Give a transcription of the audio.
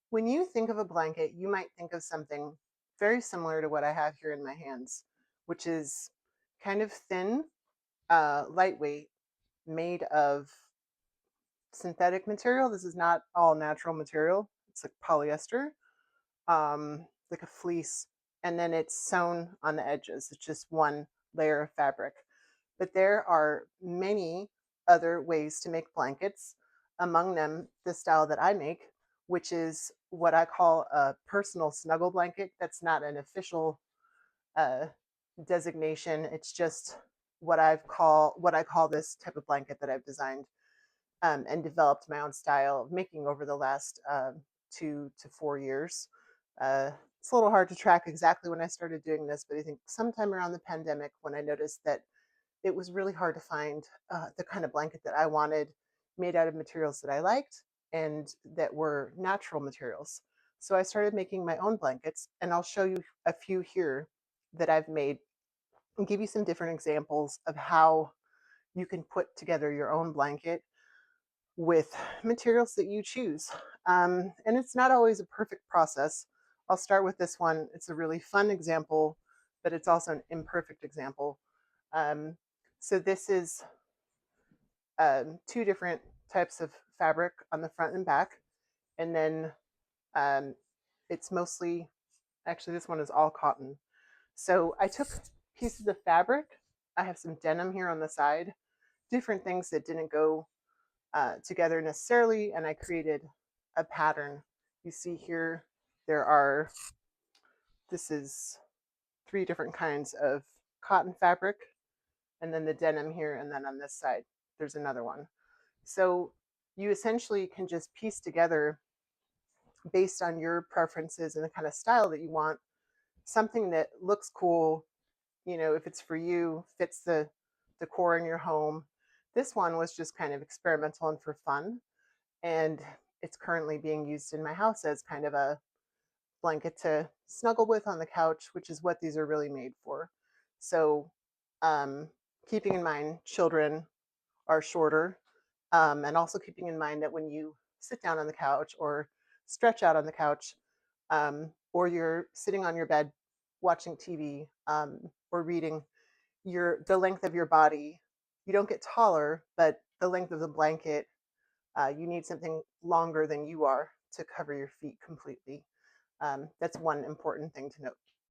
When you think of a blanket, you might think of something very similar to what I have here in my hands, which is kind of thin, lightweight, made of synthetic material. This is not all natural material. It's like polyester, like a fleece, and then it's sewn on the edges. It's just one layer of fabric. But there are many other ways to make blankets, among them the style that I make, which is what I call a personal snuggle blanket. That's not an official uh, designation. It's just what I call this type of blanket that I've designed and developed my own style of making over the last 2 to 4 years. It's a little hard to track exactly when I started doing this, but I think sometime around the pandemic when I noticed that it was really hard to find the kind of blanket that I wanted made out of materials that I liked and that were natural materials. So I started making my own blankets, and I'll show you a few here that I've made and give you some different examples of how you can put together your own blanket with materials that you choose. And it's not always a perfect process. I'll start with this one. It's a really fun example, but it's also an imperfect example. Um, so this is two different types of fabric on the front and back, and then um, it's mostly actually this one is all cotton. So I took pieces of fabric. I have some denim here on the side, different things that didn't go together necessarily, and I created a pattern. You see here, there are, this is three different kinds of cotton fabric, and then the denim here, and then on this side, there's another one. So you essentially can just piece together based on your preferences and the kind of style that you want something that looks cool, if it's for you, fits the decor in your home. This one was just kind of experimental and for fun. And it's currently being used in my house as kind of a blanket to snuggle with on the couch, which is what these are really made for. So, um, keeping in mind children are shorter, and also keeping in mind that when you sit down on the couch or stretch out on the couch, or you're sitting on your bed watching TV or reading, the length of your body, you don't get taller, but the length of the blanket, you need something longer than you are to cover your feet completely. That's one important thing to note.